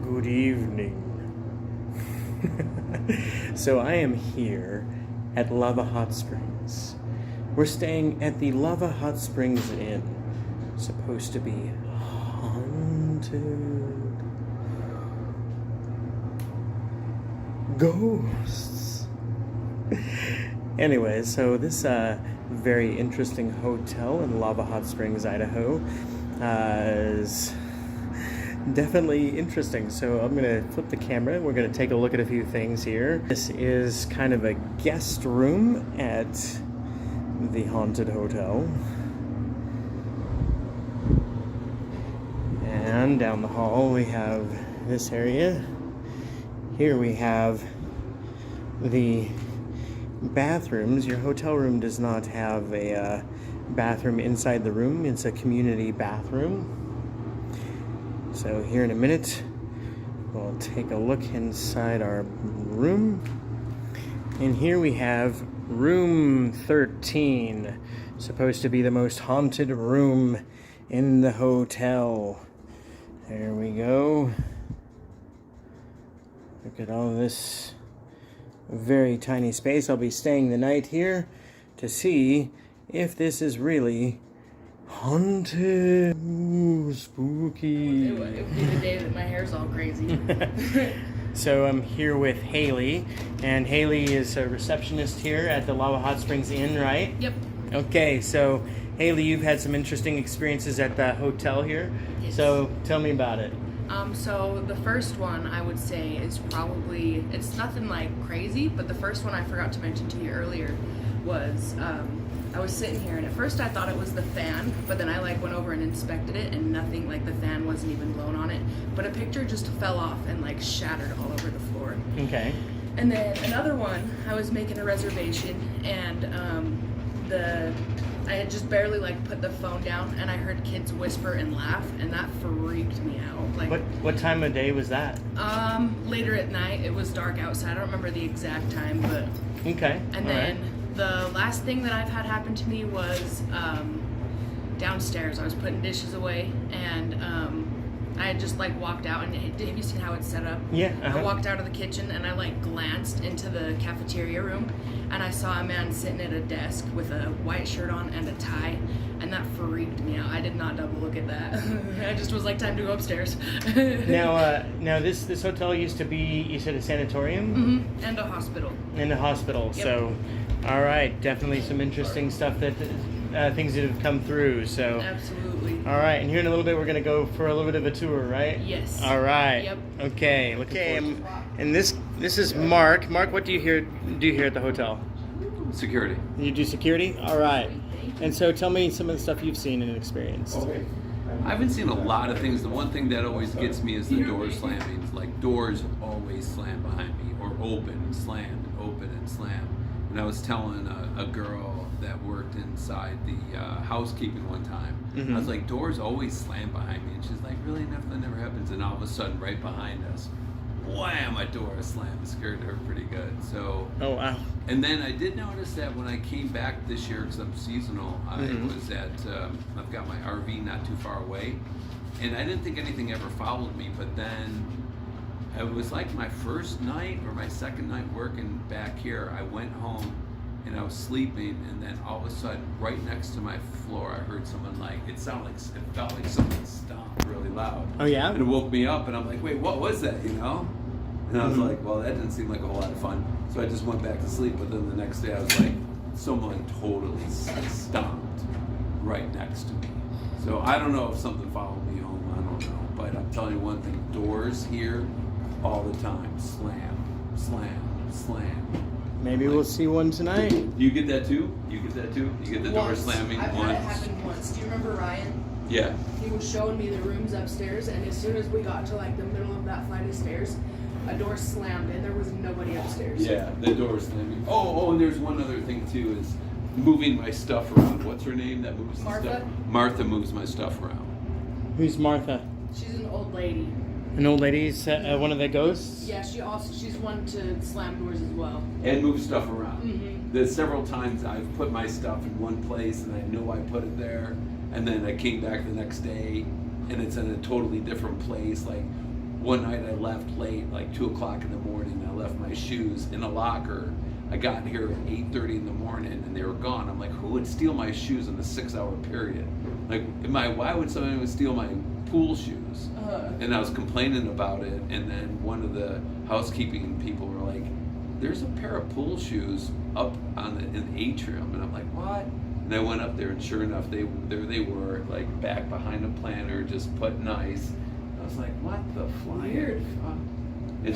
Good evening. So I am here at Lava Hot Springs. We're staying at the Lava Hot Springs Inn. Supposed to be haunted. Ghosts. Anyway, so this very interesting hotel in Lava Hot Springs, Idaho is definitely interesting. So I'm going to flip the camera. We're going to take a look at a few things here. This is kind of a guest room at the haunted hotel. And down the hall we have this area. Here we have the bathrooms. Your hotel room does not have a bathroom inside the room. It's a community bathroom. So here in a minute, we'll take a look inside our room. And here we have room 13, supposed to be the most haunted room in the hotel. There we go. Look at all this very tiny space. I'll be staying the night here to see if this is really haunted. Ooh, spooky. It would be the day that my hair's all crazy. So I'm here with Haley, and Haley is a receptionist here at the Lava Hot Springs Inn, right? Yep. Okay, so Haley, you've had some interesting experiences at the hotel here. Yes. So tell me about it. So the first one I would say is probably, it's nothing like crazy, but the first one I forgot to mention to you earlier was, I was sitting here and at first I thought it was the fan, but then I went over and inspected it and nothing, the fan wasn't even blown on it, but a picture just fell off and shattered all over the floor. Okay. And then another one, I was making a reservation and I had just barely put the phone down and I heard kids whisper and laugh and that freaked me out. What time of day was that? Later at night. It was dark outside. I don't remember the exact time, but Okay. and all then right. the last thing that I've had happen to me was downstairs. I was putting dishes away and I had just walked out and have you seen how it's set up? Yeah. Uh-huh. I walked out of the kitchen and I glanced into the cafeteria room and I saw a man sitting at a desk with a white shirt on and a tie and that freaked me out. I did not double look at that. I just was time to go upstairs. Now this hotel used to be, you said, a sanatorium? Mm-hmm. And a hospital. And a hospital. Yep. So, all right, definitely some interesting stuff that things that have come through. So. Absolutely. All right, and here in a little bit we're gonna go for a little bit of a tour, right? Yes. All right. Yep. Okay. And this is Mark. Mark, what do you here at the hotel? Security. You do security? All right. And so tell me some of the stuff you've seen and experienced. Okay. I haven't seen a lot of things. The one thing that always gets me is the door slamming. Doors always slam behind me, or open and slam, and open and slam. And I was telling a girl that worked inside the housekeeping one time, Mm-hmm. I was like, doors always slam behind me. And she's like, really? Nothing never happens. And all of a sudden, right behind us, wham, a door slammed. It scared her pretty good. So. Oh, wow. And then I did notice that when I came back this year, because I'm seasonal, I was at, I've got my RV not too far away, and I didn't think anything ever followed me, but then it was my first night or my second night working back here. I went home and I was sleeping, and then all of a sudden, right next to my floor, I heard someone it felt like someone stomped really loud. Oh, yeah? And it woke me up, and I'm like, wait, what was that, And I was like, well, that didn't seem like a whole lot of fun. So I just went back to sleep, but then the next day I was like, someone totally stomped right next to me. So I don't know if something followed me home, I don't know. But I'm telling you one thing, doors here all the time, slam, slam, slam. Maybe we'll see one tonight. Do you get that too? You get the door slamming I've once? had it happen once. Do you remember Ryan? Yeah. He was showing me the rooms upstairs, and as soon as we got to the middle of that flight of stairs, a door slammed and there was nobody upstairs. Yeah, the door slamming. Oh, and there's one other thing too, is moving my stuff around. What's her name that moves Martha? the stuff? Martha moves my stuff around. Who's Martha? She's an old lady. An old lady's one of the ghosts? Yeah, she's one to slam doors as well. And move stuff around. Mm-hmm. There's several times I've put my stuff in one place and I know I put it there, and then I came back the next day and it's in a totally different place. one night I left late, like 2 o'clock in the morning. I left my shoes in a locker. I got here at 8:30 in the morning and they were gone. I'm like, who would steal my shoes in a 6-hour period? Like, why would someone steal my pool shoes? And I was complaining about it, and then one of the housekeeping people were like, there's a pair of pool shoes up in the atrium. And I'm like, what? And I went up there, and sure enough, there they were, like back behind the planter, just put nice. I was like, what the flying fuck? And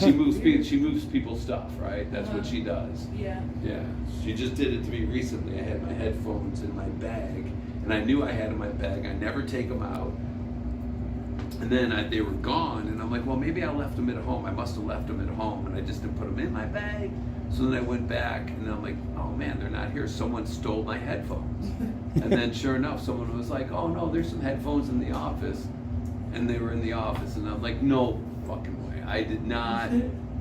she moves people's stuff, right? That's what she does. Yeah. Yeah. She just did it to me recently. I had my headphones in my bag, and I knew I had in my bag. I never take them out. And then they were gone, and I'm like, well, maybe I left them at home. I must have left them at home, and I just didn't put them in my bag. So then I went back, and I'm like, oh man, they're not here. Someone stole my headphones. And then sure enough, someone was like, oh no, there's some headphones in the office. And they were in the office, and I'm like, no fucking way. I did not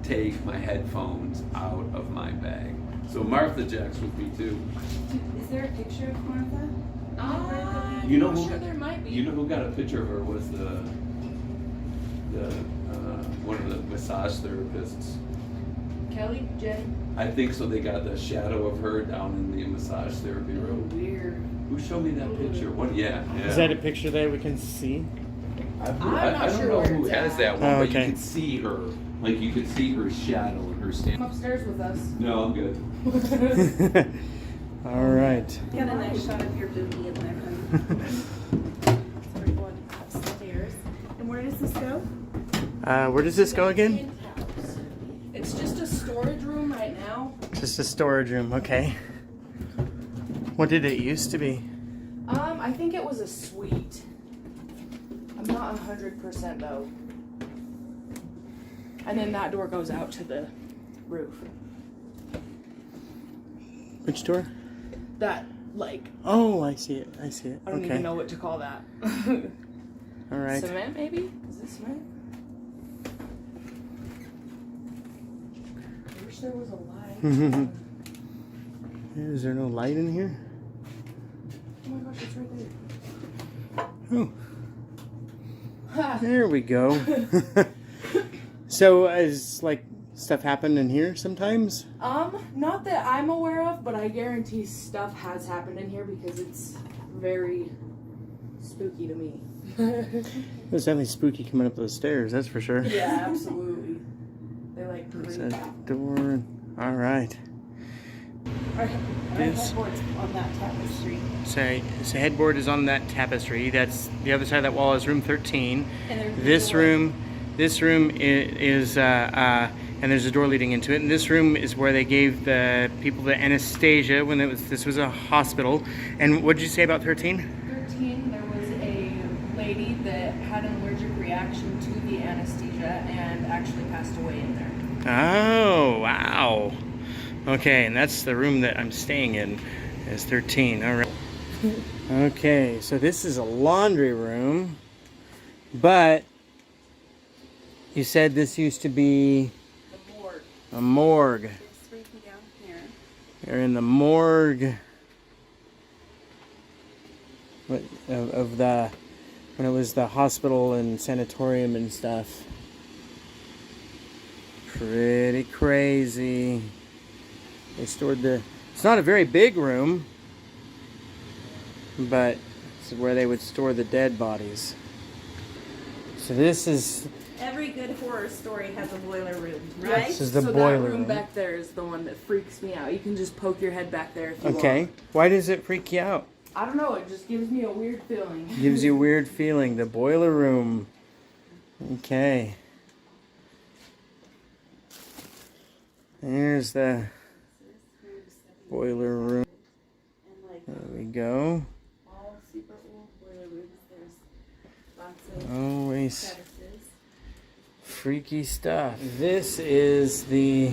take my headphones out of my bag. So Martha Jack's with me too. Is there a picture of Martha? You know I'm who? sure there might be. You know who got a picture of her was the one of the massage therapists. Kelly, Jen. I think so. They got the shadow of her down in the massage therapy room. Weird. Who showed me that picture? What? Yeah. Is that a picture that we can see? I not don't sure know where who it's has at. that one, Oh, but okay. you can see her. Like you can see her shadow and her stand. Come upstairs with us. No, I'm good. All right. Got a nice shot of your booty in there. So we're going upstairs. And where does this go? Where does this go again? It's just a storage room right now. Just a storage room. Okay. What did it used to be? I think it was a suite. I'm not 100% though. And then that door goes out to the roof. Which door? That, like, Oh, I see it. I see it. I don't Okay. even know what to call that. All right. Cement, maybe? Is this cement? I wish there was a light. Is there no light in here? Oh my gosh, it's right there. Oh, there we go. So, is like stuff happened in here sometimes? Not that I'm aware of, but I guarantee stuff has happened in here because it's very spooky to me. It's definitely spooky coming up those stairs. That's for sure. Yeah, absolutely. They like There's creep. that door. All right. Our Yes. headboard's on that tapestry. So headboard is on that tapestry. That's the other side of that wall is room 13. And there's This a door. room is and there's a door leading into it. And this room is where they gave the people the anesthesia when this was a hospital. And what did you say about 13? 13, there was a lady that had an allergic reaction to the anesthesia and actually passed away in there. Oh, wow. Okay, and that's the room that I'm staying in, is 13. All right. Okay, so this is a laundry room, but you said this used to be The morgue. a morgue. It's freaking down here. You're in the morgue of the, when it was the hospital and sanatorium and stuff. Pretty crazy. They stored it's not a very big room, but it's where they would store the dead bodies. So this is, Every good horror story has a boiler room, right? This is the so boiler that room room. back there is the one that freaks me out. You can just poke your head back there if you okay. want. Why does it freak you out? I don't know, it just gives me a weird feeling. Gives you a weird feeling. The boiler room. Okay. There's the boiler room. And like There we go. all super old boiler rooms, there's lots of Always crevices. freaky stuff. This is the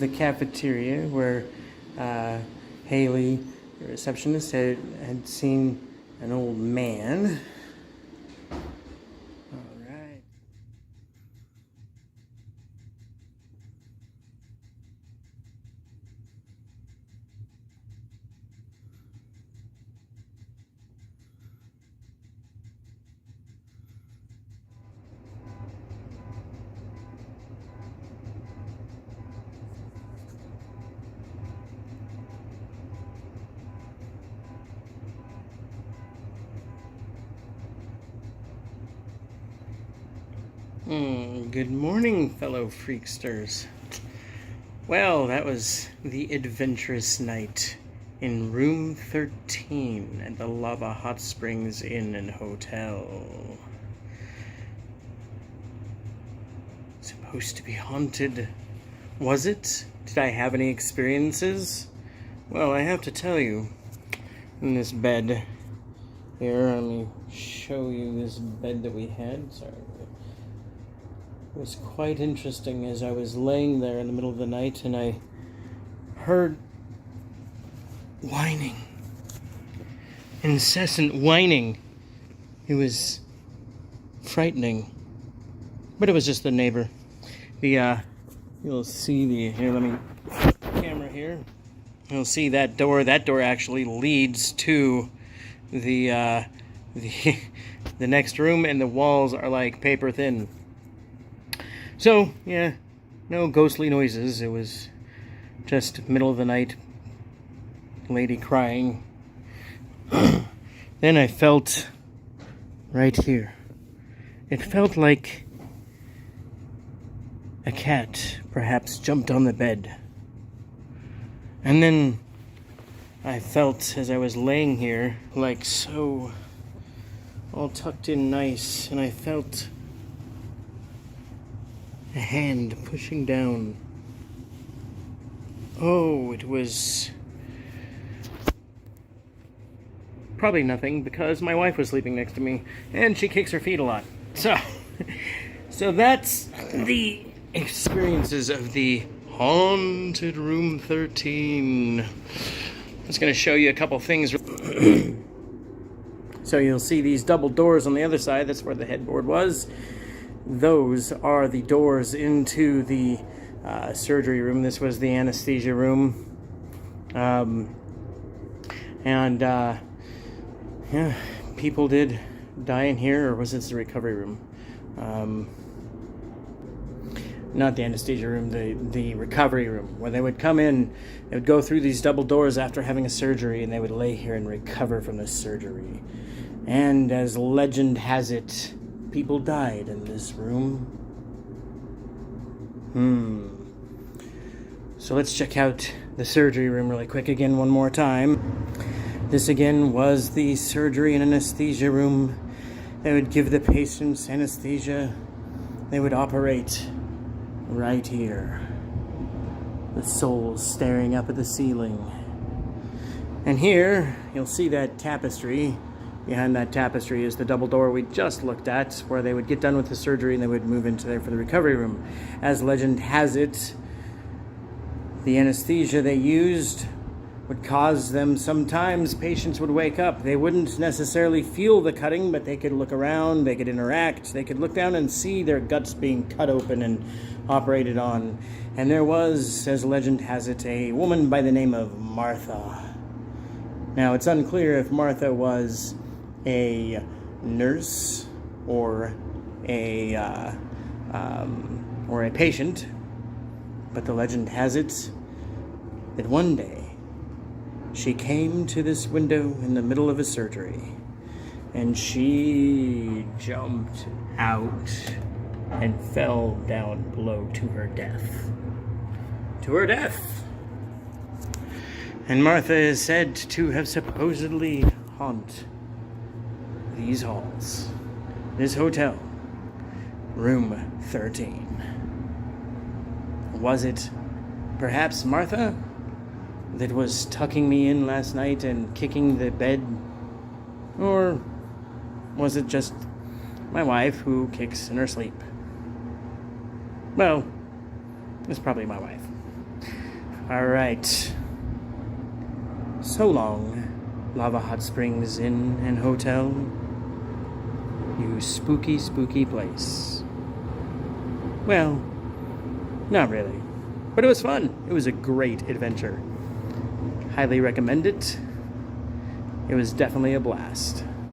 cafeteria where Haley, the receptionist, had seen an old man. All right. Good morning, fellow freaksters. Well, that was the adventurous night in room 13 at the Lava Hot Springs Inn and Hotel. Supposed to be haunted. Was it? Did I have any experiences? Well, I have to tell you, in this bed here, let me show you this bed that we had. Sorry. It was quite interesting as I was laying there in the middle of the night and I heard whining. Incessant whining. It was frightening. But it was just the neighbor. You'll see here, let me flip the camera here. You'll see that door. That door actually leads to the next room, and the walls are like paper thin. So, yeah, no ghostly noises. It was just middle of the night, lady crying. Then I felt right here. It felt like a cat perhaps jumped on the bed. And then I felt, as I was laying here, like so, all tucked in nice, and I felt a hand pushing down. Oh, it was probably nothing, because my wife was sleeping next to me, and she kicks her feet a lot. So that's the experiences of the haunted room 13. I'm just going to show you a couple things. So you'll see these double doors on the other side. That's where the headboard was. Those are the doors into the surgery room. This was the anesthesia room. Yeah, people did die in here, or was this the recovery room? Not the anesthesia room, the recovery room, where they would come in, they would go through these double doors after having a surgery, and they would lay here and recover from the surgery. And as legend has it, people died in this room. So let's check out the surgery room really quick again one more time. This again was the surgery and anesthesia room. They would give the patients anesthesia. They would operate right here. The soul staring up at the ceiling. And here, you'll see that tapestry. Behind that tapestry is the double door we just looked at, where they would get done with the surgery and they would move into there for the recovery room. As legend has it, the anesthesia they used would cause them, sometimes patients would wake up. They wouldn't necessarily feel the cutting, but they could look around, they could interact, they could look down and see their guts being cut open and operated on. And there was, as legend has it, a woman by the name of Martha. Now, it's unclear if Martha was a nurse or a patient, but the legend has it that one day she came to this window in the middle of a surgery, and she jumped out and fell down below to her death. To her death. And Martha is said to have supposedly haunt these halls, this hotel, room 13. Was it perhaps Martha that was tucking me in last night and kicking the bed? Or was it just my wife who kicks in her sleep? Well, it's probably my wife. All right. So long, Lava Hot Springs Inn and Hotel. You spooky, spooky place. Well, not really. But it was fun. It was a great adventure. Highly recommend it. It was definitely a blast.